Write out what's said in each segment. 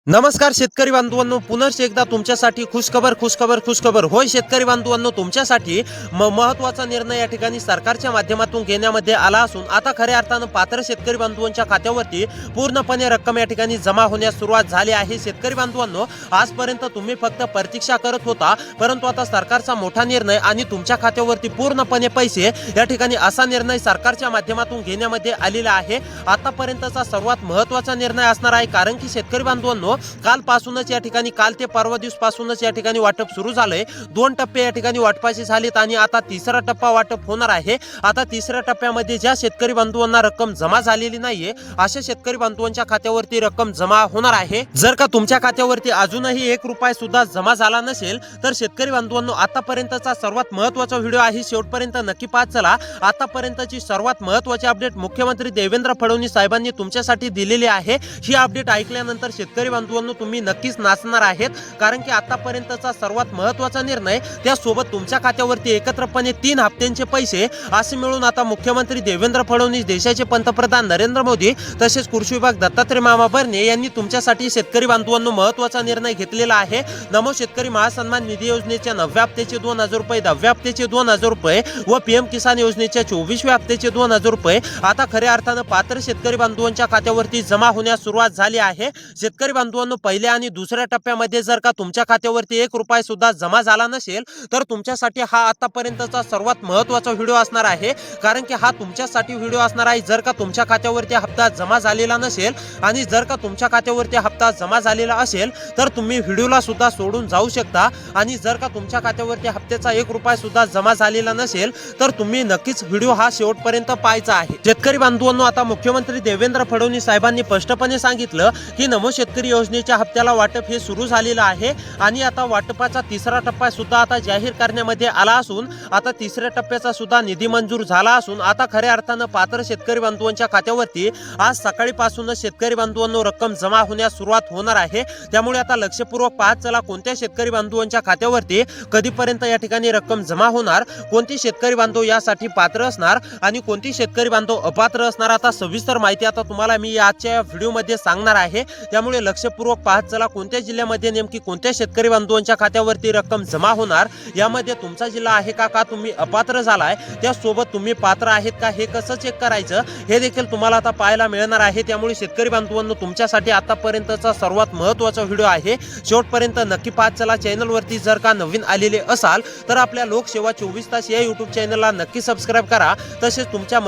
नमस्कार शेतकरी बांधवांनो, पुनश्च एकदा तुमच्यासाठी खुशखबर होय शेतकरी बांधवांनो, तुमच्यासाठी महत्त्वाचा निर्णय या ठिकाणी सरकारच्या माध्यमातून घेण्यामध्ये आला असून आता खऱ्या अर्थानं पात्र शेतकरी बांधवांच्या खात्यावरती पूर्णपणे रक्कम या ठिकाणी जमा होण्यास सुरुवात झाली आहे। शेतकरी बांधवांनो, आजपर्यंत तुम्ही फक्त प्रतीक्षा करत होता, परंतु आता सरकारचा मोठा निर्णय आणि तुमच्या खात्यावरती पूर्णपणे पैसे या ठिकाणी असा निर्णय सरकारच्या माध्यमातून घेण्यामध्ये आलेला आहे। आतापर्यंतचा सर्वात महत्त्वाचा निर्णय असणार आहे, कारण की शेतकरी बांधवांनो कालपासूनच या ठिकाणी काल ते परवा दिवसापासूनच या ठिकाणी वाटप सुरू झालंय। 2 टप्पे या ठिकाणी वाटपाचे झालेत आणि आता तिसरा टप्पा वाटप होणार आहे। आता तिसऱ्या टप्प्यामध्ये ज्या शेतकरी बांधवांना रक्कम जमा झालेली नाहीये अशा शेतकरी बांधवांच्या खात्यावरती रक्कम जमा होणार आहे। जर का तुमच्या खात्यावरती अजूनही 1 रुपया सुद्धा जमा झाला नसेल तर शेतकरी बांधवांनो, आतापर्यंतचा सर्वात महत्त्वाचा व्हिडिओ आहे, शेवटपर्यंत नक्की पाहत चला। आतापर्यंतची सर्वात महत्त्वाची अपडेट मुख्यमंत्री देवेंद्र फडणवीस साहेबांनी तुमच्यासाठी दिलेली आहे। ही अपडेट ऐकल्यानंतर शेतकरी बांधवांनो तुम्ही नक्कीच नाचणार आहेत, कारण की आतापर्यंतचा सर्वात महत्त्वाचा निर्णय त्यासोबत तुमच्या खात्यावरती एकत्रपणे 3 हप्त्यांचे पैसे असे मिळून आता मुख्यमंत्री देवेंद्र फडणवीस, देशाचे पंतप्रधान नरेंद्र मोदी तसेच कृषी विभाग दत्तात्रय मामा भरणे यांनी तुमच्यासाठी शेतकरी बांधवांनो महत्त्वाचा निर्णय घेतलेला आहे। नमो शेतकरी महासन्मान निधी योजनेच्या 9व्या हप्त्याचे 2000 रुपये, 10व्या हप्त्याचे 2000 रुपये व पीएम किसान योजनेच्या 24व्या हप्त्याचे 2000 रुपये आता खऱ्या अर्थानं पात्र शेतकरी बांधवांच्या खात्यावरती जमा होण्यास सुरुवात झाली आहे। शेतकरी बांधवांनो, पहिल्या आणि दुसऱ्या टप्प्यामध्ये जर का तुमच्या खात्यावरती 1 रुपया सुद्धा जमा झाला नसेल तर तुमच्यासाठी हा आतापर्यंतचा सर्वात महत्त्वाचा व्हिडिओ असणार आहे, कारण की हा तुमच्यासाठी व्हिडिओ असणार आहे। जर का तुमच्या खात्यावरती हप्ता जमा झालेला नसेल आणि जर का तुमच्या खात्यावरती हप्ता जमा झालेला असेल तर तुम्ही व्हिडिओला सुद्धा सोडून जाऊ शकता, आणि जर का तुमच्या खात्यावरती हप्त्याचा 1 रुपया सुद्धा जमा झालेला नसेल तर तुम्ही नक्कीच व्हिडिओ हा शेवटपर्यंत पाहायचा आहे। शेतकरी बांधवांनो, आता मुख्यमंत्री देवेंद्र फडणवीस साहेबांनी स्पष्टपणे सांगितलं की नमो शेतकरी योजनेच्या हप्त्याला वाटप हे सुरू झालेलं आहे आणि आता वाटपाचा तिसरा टप्पा सुद्धा आता जाहीर करण्यामध्ये आला असून आता तिसऱ्या टप्प्याचा सुद्धा निधी मंजूर झाला असून आता खऱ्या अर्थानं पात्र शेतकरी बांधवांच्या खात्यावरती आज सकाळीपासूनच शेतकरी बांधवांनो रक्कम जमा होण्यास सुरुवात होणार आहे। त्यामुळे आता लक्षपूर्वक पाहत चला कोणत्या शेतकरी बांधवांच्या खात्यावरती कधीपर्यंत या ठिकाणी रक्कम जमा होणार, कोणती शेतकरी बांधव यासाठी पात्र असणार आणि कोणती शेतकरी बांधव अपात्र असणार। आता सविस्तर माहिती आता तुम्हाला मी आजच्या व्हिडिओमध्ये सांगणार आहे, त्यामुळे लक्षपूर्वक पाहत चला कोणत्या जिल्ह्यामध्ये नेमकी कोणत्या शेतकरी बांधवांच्या खात्यावरती रक्कम जमा होणार, यामध्ये तुमचा जिल्हा आहे का तुम्ही अपात्र झालाय, त्यासोबत तुम्ही पात्र आहेत का हे कसं चेक करायचं हे देखील तुम्हाला आता पाहायला मिळणार आहे। त्यामुळे शेतकरी बांधवांनो, तुमच्यासाठी आतापर्यंतचा सर्वात महत्त्वाचा व्हिडिओ आहे, शेवटपर्यंत नक्की पाहत चला। चॅनलवरती जर का नवीन आलेले असाल तर आपल्या लोकसेवा 24 तास या यूट्यूब चॅनलला नक्की सबस्क्राईब करा, तसेच तुमच्या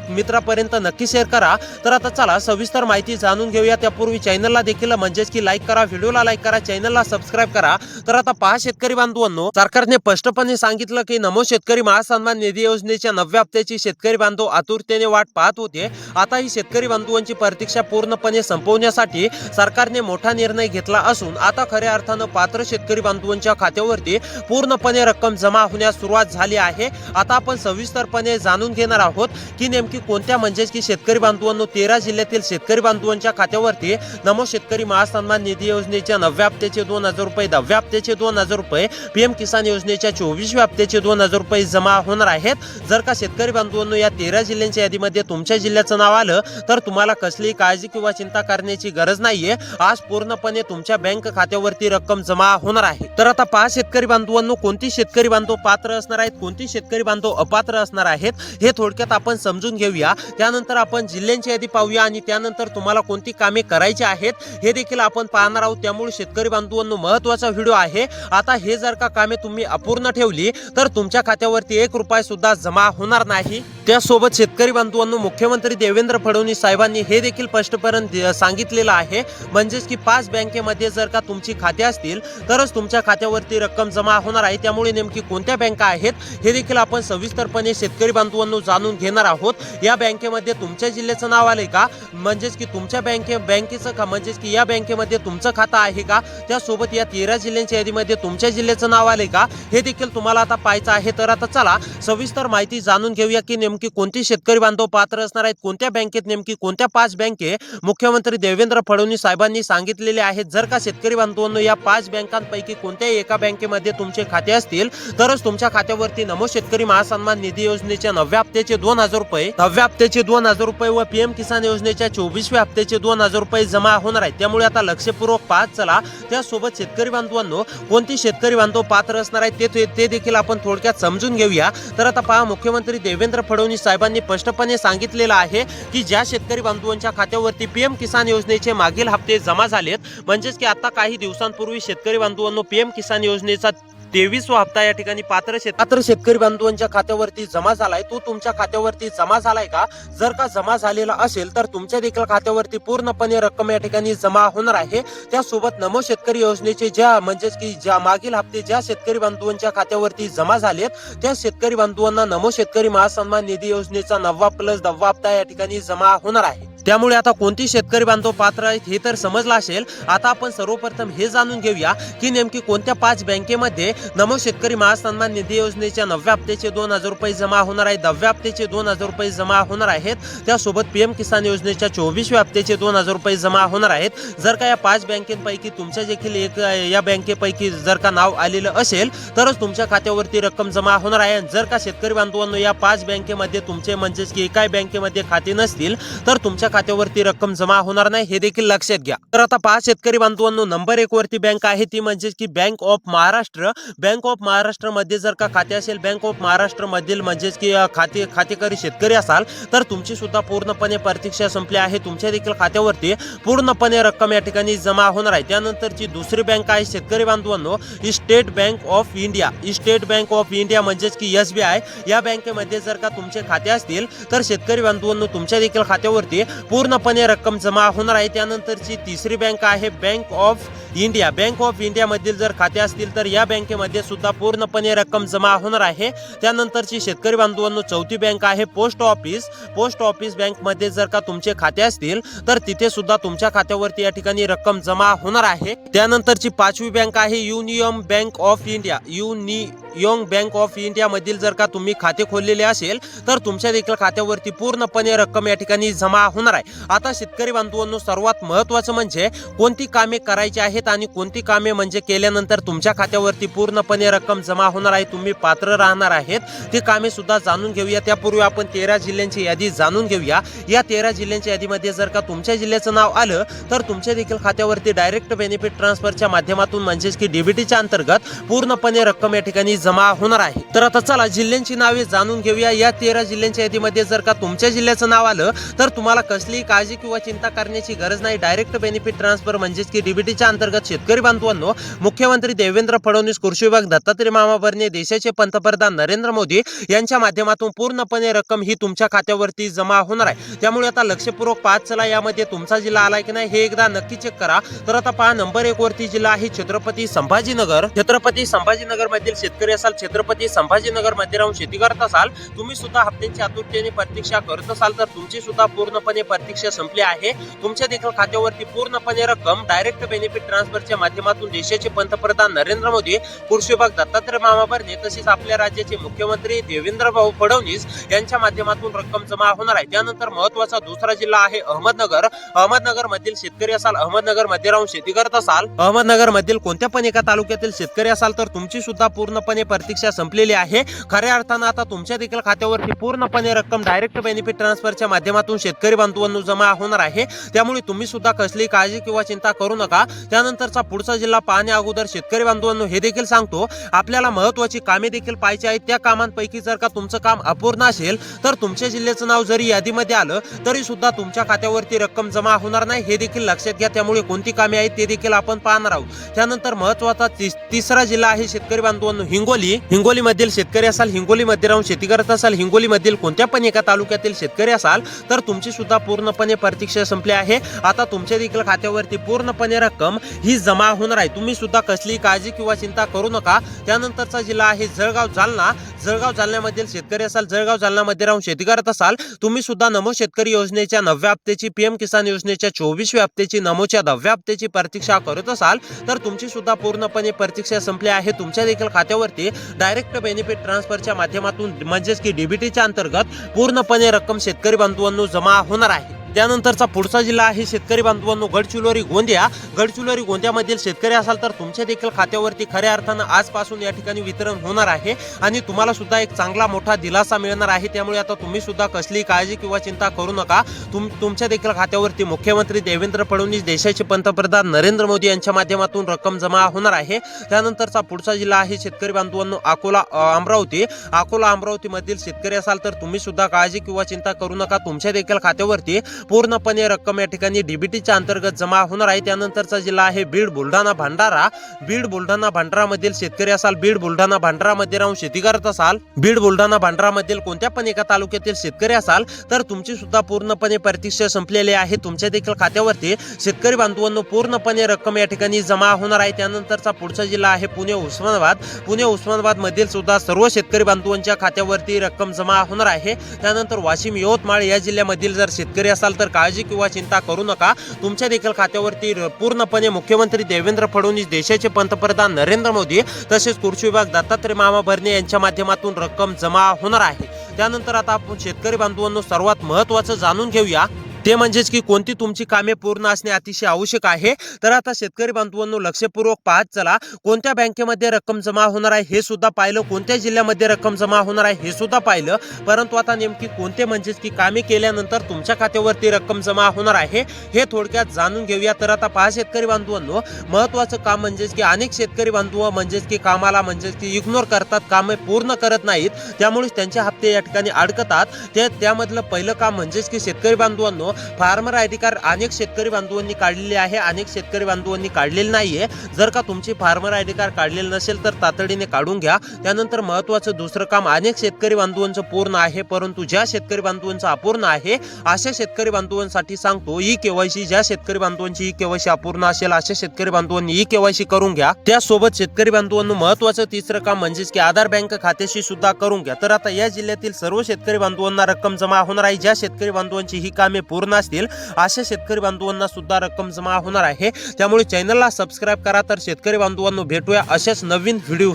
मित्रापर्यंत नक्की शेअर करा। तर आता चला सविस्तर माहिती जाणून घेऊया। त्यापूर्वी चॅनलला देखील म्हणजेच की लाईक करा, व्हिडिओला लाईक करा, चॅनलला सबस्क्राईब करा। तर आता पहा शेतकरी बांधवांनो, सरकारने स्पष्टपणे सांगितलं की नमो शेतकरी महासन्मान निधी योजनेच्या 9व्या हप्त्याची शेतकरी बांधव आतुरतेने वाट पाहत होते। आता ही शेतकरी बांधवांची प्रतीक्षा पूर्णपणे संपवण्यासाठी सरकारने मोठा निर्णय घेतला असून आता खऱ्या अर्थानं पात्र शेतकरी बांधवांच्या खात्यावरती पूर्णपणे रक्कम जमा होण्यास सुरुवात झाली आहे। आता आपण सविस्तरपणे जाणून घेणार आहोत की नेमकी कोणत्या म्हणजेच की शेतकरी बांधवांनो 13 जिल्ह्यातील शेतकरी बांधवांच्या खात्यावरती नमो शेतकरी महासन्मान निधी योजनेच्या 9व्या हप्त्याचे 2000 रुपये, 10व्या हप्त्याचे 2000 रुपये, पीएम किसान योजनेच्या 24व्या हप्त्याचे 2000 रुपये जमा होणार आहेत। जर का शेतकरी बांधवांनो या 13 जिल्ह्यांच्या यादीमध्ये तुमच्या जिल्ह्याचं नाव आलं तर तुम्हाला कसलीही काळजी किंवा चिंता करण्याची गरज नाहीये, आज पूर्णपणे तुमच्या बँक खात्यावरती रक्कम जमा होणार आहे। तर आता 5 शेतकरी बांधवांनो, कोणती शेतकरी बांधव पात्र असणार आहेत, कोणती शेतकरी बांधव अपात्र असणार आहेत हे थोडक्यात आपण समजून घेऊया। त्यानंतर आपण जिल्ह्यांची यादी पाहूया आणि त्यानंतर तुम्हाला कोणती कामे करायची आहेत हे देखील आपण पाहणार आहोत। त्यामुळे शेतकरी बांधवांनो महत्त्वाचा व्हिडिओ आहे। आता हे जर का कामे तुम्ही अपूर्ण ठेवली तर तुमच्या खात्यावरती 1 रुपया सुद्धा जमा होणार नाही। त्यासोबत शेतकरी बांधवांनो, मुख्यमंत्री देवेंद्र फडणवीस साहेबांनी हे देखील स्पष्टपणे सांगितलेलं आहे, म्हणजेच की 5 बँकेमध्ये जर का तुमची खाते असतील तरच तुमच्या खात्यावरती रक्कम जमा होणार आहे। त्यामुळे नेमकी कोणत्या बँका आहेत हे देखील आपण सविस्तरपणे शेतकरी बांधवांनो जाणून घेणार आहोत। या बँकेमध्ये तुमच्या जिल्ह्याचं नाव आले का, म्हणजेच की तुमच्या बँकेचं का, म्हणजेच की या बँकेमध्ये तुमचं खातं आहे का, त्यासोबत या 13 जिल्ह्यांच्या यादीमध्ये तुमच्या जिल्ह्याचं नाव आले का हे देखील तुम्हाला आता पाहायचं आहे। तर आता चला सविस्तर माहिती जाणून घेऊया की नेमकी कोणती शेतकरी बांधव पात्र असणार आहेत, कोणत्या बँकेत नेमकी कोणत्या 5 बँके मुख्यमंत्री देवेंद्र फडणवीस साहेबांनी सांगितलेले आहेत। जर का शेतकरी बांधवांनो या 5 बँकांपैकी कोणत्याही एका बँकेमध्ये तुमचे खाते असतील तरच तुमच्या खात्यावरती नमो शेतकरी महासन्मान निधी योजनेच्या 9व्या हप्त्याचे 2000 रुपये, 10व्या हप्त्याचे 2000 रुपये व पीएम किसान योजनेच्या 24व्या हप्त्याचे 2000 रुपये जमा होणार आहे, त्यामुळे आता लक्षपूर्वक पाहत चला. त्यासोबत शेतकरी बांधवांनो, कोणती शेतकरी बांधव पात्र असणार आहे ते देखील आपण थोडक्यात समजून घेऊया. तर आता पहा, मुख्यमंत्री देवेंद्र फडणवीस साहेबांनी स्पष्टपणे सांगितलेलं आहे की ज्या शेतकरी बांधवांच्या खात्यावरती पीएम किसान योजनेचे मागील हप्ते जमा झालेत, म्हणजेच की आता काही दिवसांपूर्वी शेतकरी बांधवांनो पीएम किसान योजनेचा 23वा हप्ता या ठिकाणी पात्र शेतकरी बांधवांच्या खात्यावरती जमा झालाय. तो तुमच्या खात्यावरती जमा झालाय का? जर का जमा झालेला असेल तर तुमच्या देखील खात्यावरती पूर्णपणे रक्कम या ठिकाणी जमा होणार आहे. त्यासोबत नमो शेतकरी योजनेचे म्हणजेच की ज्या मागील हप्ते ज्या शेतकरी बांधवांच्या खात्यावरती जमा झालेत, त्या शेतकरी बांधवांना नमो शेतकरी महासन्मान निधी योजनेचा 9वा हप्ता या ठिकाणी जमा होणार आहे. त्यामुळे आता कोणती शेतकरी बांधव पात्र आहेत हे तर समजलं असेल. आता आपण सर्वप्रथम हे जाणून घेऊया की नेमकी कोणत्या 5 बँकेमध्ये नमो शेतकरी महासन्मान निधी योजनेच्या 9व्या हप्त्याचे 2000 रुपये जमा होणार आहे, 10व्या हप्त्याचे 2000 रुपये जमा होणार आहेत. त्यासोबत पीएम किसान योजनेच्या 24व्या हप्त्याचे 2000 रुपये जमा होणार आहेत. जर का या 5 बँकेपैकी तुमच्या देखील एक या बँकेपैकी जर का नाव आलेलं असेल तरच तुमच्या खात्यावरती रक्कम जमा होणार आहे. जर का शेतकरी बांधवांनो या 5 बँकेमध्ये तुमचे म्हणजेच की एकाही बँकेमध्ये खाते नसतील तर तुमच्या खात्यावरती रक्कम जमा होणार नाही, हे देखील लक्षात घ्या. तर आता 5 शेतकरी बांधवांनो, नंबर 1 वरती बँक आहे ती म्हणजेच की bank of Maharashtra. Bank of Maharashtra मध्ये जर का खाते असेल, बँक ऑफ महाराष्ट्र मधील म्हणजेच की खातेकरी शेतकरी असाल तर तुमची सुद्धा पूर्णपणे प्रतीक्षा संपली आहे. तुमच्या देखील खात्यावरती पूर्णपणे रक्कम या ठिकाणी जमा होणार आहे. त्यानंतरची दुसरी बँक आहे शेतकरी बांधवांनो state bank of India. State bank of India म्हणजेच की SBI. या बँकेमध्ये जर का तुमचे खाते असतील तर शेतकरी बांधवांनो तुमच्या देखील खात्यावरती पूर्णपणे रक्कम जमा होणार आहे. त्यानंतरची तिसरी बँक आहे bank of India. Bank of India मधील जर खाते असतील तर या बँकेमध्ये सुद्धा पूर्णपणे रक्कम जमा होणार आहे. त्यानंतरची शेतकरी बांधवांनो चौथी बँक आहे post office. Post office bank मध्ये जर का तुमचे खाते असतील तर तिथे सुद्धा तुमच्या खात्यावरती या ठिकाणी रक्कम जमा होणार आहे. त्यानंतरची 5वी बँक आहे union bank of India. Union bank of India मधील जर का तुम्ही खाते खोललेले असेल तर तुमच्या देखील खात्यावरती पूर्णपणे रक्कम या ठिकाणी जमा होणार आहे. आता शेतकरी बांधवांनो, सर्वात महत्त्वाचं म्हणजे कोणती कामे करायची आहेत आणि कोणती कामे म्हणजे केल्यानंतर तुमच्या खात्यावरती पूर्णपणे रक्कम जमा होणार आहे, तुम्ही पात्र राहणार आहेत, ती कामे सुद्धा जाणून घेऊया. त्यापूर्वी आपण 13 जिल्ह्यांची यादी जाणून घेऊया. या 13 जिल्ह्यांच्या यादीमध्ये जर का तुमच्या जिल्ह्याचं नाव आलं तर तुमच्या देखील खात्यावरती डायरेक्ट बेनिफिट ट्रान्सफरच्या माध्यमातून म्हणजेच की डीबीटीच्या अंतर्गत पूर्णपणे रक्कम या ठिकाणी जमा होणार आहे. तर आता चला जिल्ह्यांची नावे जाणून घेऊया. या 13 जिल्ह्यांच्या यादीमध्ये जर का तुमच्या जिल्ह्याचं नाव आलं तर तुम्हाला कसलीही काळजी किंवा चिंता करण्याची गरज नाही. डायरेक्ट बेनिफिट ट्रान्सफर म्हणजेच की डीबीटीच्या अंतर्गत शेतकरी बांधवांनो मुख्यमंत्री देवेंद्र फडणवीस, कृषी विभाग दत्तात्रय मामा भरणे, देशाचे पंतप्रधान नरेंद्र मोदी यांच्या माध्यमातून पूर्णपणे रक्कम ही तुमच्या खात्यावरती जमा होणार आहे. त्यामुळे आता लक्षपूर्वक पाहत चला यामध्ये तुमचा जिल्हा आलाय की नाही हे एकदा नक्की चेक करा. तर आता पहा, नंबर 1 वरती जिल्हा आहे छत्रपती संभाजीनगर. छत्रपती संभाजीनगर मधील शेतकरी असाल, छत्रपती संभाजीनगर मध्ये राहून शेती करत असाल, तुम्ही सुद्धा हप्त्यांची आतुरतेने प्रतीक्षा करत असाल तर तुमची सुद्धा पूर्णपणे प्रतीक्षा संपली आहे. तुमच्या देखील खात्यावरती पूर्णपणे रक्कम डायरेक्ट बेनिफिट ट्रान्सफरच्या माध्यमातून देशाचे पंतप्रधान नरेंद्र मोदी, कृषी विभाग दत्तात्रय मामा भरणे तसेच आपल्या राज्याचे मुख्यमंत्री देवेंद्र भाऊ फडणवीस यांच्या माध्यमातून रक्कम जमा होणार आहे. त्यानंतर महत्त्वाचा दुसरा जिल्हा आहे अहमदनगर. अहमदनगर मधील शेतकरी असाल, अहमदनगर मध्ये राहून शेती करत असाल, अहमदनगर मधील कोणत्या पण एका तालुक्यातील शेतकरी असाल तर तुमची सुद्धा पूर्णपणे प्रतीक्षा संपलेली आहे. खऱ्या अर्थानं आता तुमच्या देखील खात्यावरती पूर्णपणे रक्कम डायरेक्ट बेनिफिट ट्रान्सफरच्या माध्यमातून शेतकरी बांधवांनो जमा होणार आहे. त्यामुळे तुम्ही सुद्धा कसली काळजी किंवा चिंता करू नका. त्यानंतरचा पुढचा जिल्हा पाहण्या अगोदर शेतकरी बांधवांनो हे देखील सांगतो, आपल्याला महत्त्वाची कामे देखील पाहिजे आहेत. त्या कामांपैकी जर का तुमचं काम अपूर्ण असेल तर तुमच्या जिल्ह्याचं नाव जरी यादीमध्ये आलं तरी सुद्धा तुमच्या खात्यावरती रक्कम जमा होणार नाही, हे देखील लक्षात घ्या. त्यामुळे कोणती कामे आहेत ते देखील आपण पाहणार आहोत. त्यानंतर महत्त्वाचा तिसरा जिल्हा आहे शेतकरी बांधवांनो हिंगोली. हिंगोली मधील शेतकरी असाल, हिंगोली मध्ये राहून शेती करत असाल, हिंगोली मधील कोणत्या पण एका तालुक्यातील शेतकरी असाल तर तुमची सुद्धा पूर्णपणे प्रतीक्षा संपली आहे. आता तुमच्या देखील खात्यावरती पूर्णपणे रक्कम ही जमा होणार आहे. तुम्ही सुद्धा कसली काळजी किंवा चिंता करू नका. त्यानंतरचा जिल्हा आहे जळगाव जालना. जळगाव जालन्यामधील शेतकरी असाल, जळगाव जालन्यामध्ये राहून शेती करत असाल, तुम्ही सुद्धा नमो शेतकरी योजनेच्या 9व्या हप्त्याची, पीएम किसान योजनेच्या 24व्या हप्त्याची, नमोच्या 10व्या हप्त्याची प्रतीक्षा करत असाल तर तुमची सुद्धा पूर्णपणे प्रतीक्षा संपली आहे. तुमच्या देखील खात्यावरती डायरेक्ट बेनिफिट ट्रान्सफरच्या माध्यमातून म्हणजेच की डीबीटीच्या अंतर्गत पूर्णपणे रक्कम शेतकरी बांधवांनो जमा होणार आहे. त्यानंतरचा पुढचा जिल्हा आहे शेतकरी बांधवांनो गडचिरोली गोंदिया. गडचिरोली गोंदियामधील शेतकरी असाल तर तुमच्या देखील खात्यावरती खऱ्या अर्थानं आजपासून या ठिकाणी वितरण होणार आहे आणि तुम्हाला सुद्धा एक चांगला मोठा दिलासा मिळणार आहे. त्यामुळे आता तुम्ही सुद्धा कसलीही काळजी किंवा चिंता करू नका. तुमच्या देखील खात्यावरती मुख्यमंत्री देवेंद्र फडणवीस, देशाचे पंतप्रधान नरेंद्र मोदी यांच्या माध्यमातून रक्कम जमा होणार आहे. त्यानंतरचा पुढचा जिल्हा आहे शेतकरी बांधवांनो अकोला अमरावती. अकोला अमरावती मधील शेतकरी असाल तर तुम्ही सुद्धा काळजी किंवा चिंता करू नका. तुमच्या देखील खात्यावरती पूर्णपणे रक्कम या ठिकाणी डीबीटीच्या अंतर्गत जमा होणार आहे. त्यानंतरचा जिल्हा आहे बीड बुलढाणा भंडारा. बीड बुलढाणा भंडारा मधील शेतकरी असाल, बीड बुलढाणा भंडारा मध्ये राहून शेती करत असाल, बीड बुलढाणा भंडारा मधील कोणत्या पण एका तालुक्यातील शेतकरी असाल तर तुमची सुद्धा पूर्णपणे प्रतीक्षा संपलेली आहे. तुमच्या देखील खात्यावरती शेतकरी बांधवांनो पूर्णपणे रक्कम या ठिकाणी जमा होणार आहे. त्यानंतरचा पुढचा जिल्हा आहे पुणे उस्मानाबाद. पुणे उस्मानाबाद मधील सुद्धा सर्व शेतकरी बांधवांच्या खात्यावरती रक्कम जमा होणार आहे. त्यानंतर वाशिम यवतमाळ या जिल्ह्यामधील जर शेतकरी असाल तर काळजी किंवा चिंता करू नका. तुमच्या देखील खात्यावरती पूर्णपणे मुख्यमंत्री देवेंद्र फडणवीस, देशाचे पंतप्रधान नरेंद्र मोदी तसेच कृषी विभाग दत्तात्रय मामा भरणे यांच्या माध्यमातून रक्कम जमा होणार आहे. त्यानंतर आता आपण शेतकरी बांधवांनो सर्वात महत्त्वाचं जाणून घेऊया ते म्हणजेच की कोणती तुमची कामे पूर्ण असणे अतिशय आवश्यक आहे. तर आता शेतकरी बांधवांनो लक्षपूर्वक पाहत चला. कोणत्या बँकेमध्ये रक्कम जमा होणार आहे हे सुद्धा पाहिलं, कोणत्या जिल्ह्यामध्ये रक्कम जमा होणार आहे हे सुद्धा पाहिलं, परंतु आता नेमकी कोणते म्हणजेच की कामे केल्यानंतर तुमच्या खात्यावरती रक्कम जमा होणार आहे हे थोडक्यात जाणून घेऊया. तर आता पहा शेतकरी बांधवांनो, महत्त्वाचं काम म्हणजेच की अनेक शेतकरी बांधव म्हणजेच की कामाला म्हणजेच की इग्नोर करतात, कामे पूर्ण करत नाहीत, त्यामुळे त्यांचे हप्ते या ठिकाणी अडकतात. त्यामधलं पहिलं काम म्हणजेच की शेतकरी बांधवांनो फार्मर आयडी कार्ड अनेक शेतकरी बांधवांनी काढलेले आहे, अनेक शेतकरी बांधवांनी काढलेले नाहीये. जर का तुमची फार्मर आयडी कार्ड काढलेलं नसेल तर तातडीने काढून घ्या. त्यानंतर महत्त्वाचं दुसरं काम अनेक शेतकरी बांधवांचं पूर्ण आहे, परंतु ज्या शेतकरी बांधवांचं अपूर्ण आहे अशा शेतकरी बांधवांसाठी सांगतो ई केवायसी. ज्या शेतकरी बांधवांची ई केवायसी अपूर्ण असेल अशा शेतकरी बांधवांनी ई केवायसी करून घ्या. त्यासोबत शेतकरी बांधवांनो महत्त्वाचं तिसरं काम म्हणजेच की आधार बँक खात्याशी सुद्धा करून घ्या. तर आता या जिल्ह्यातील सर्व शेतकरी बांधवांना रक्कम जमा होणार आहे. ज्या शेतकरी बांधवांची ही कामे पूर्ण असतील अशा शेतकरी बांधवांना सुद्धा रक्कम जमा होणार आहे. त्यामुळे चॅनलला सबस्क्राईब करा. तर शेतकरी बांधवांनो भेटूया अशाच नवीन व्हिडिओ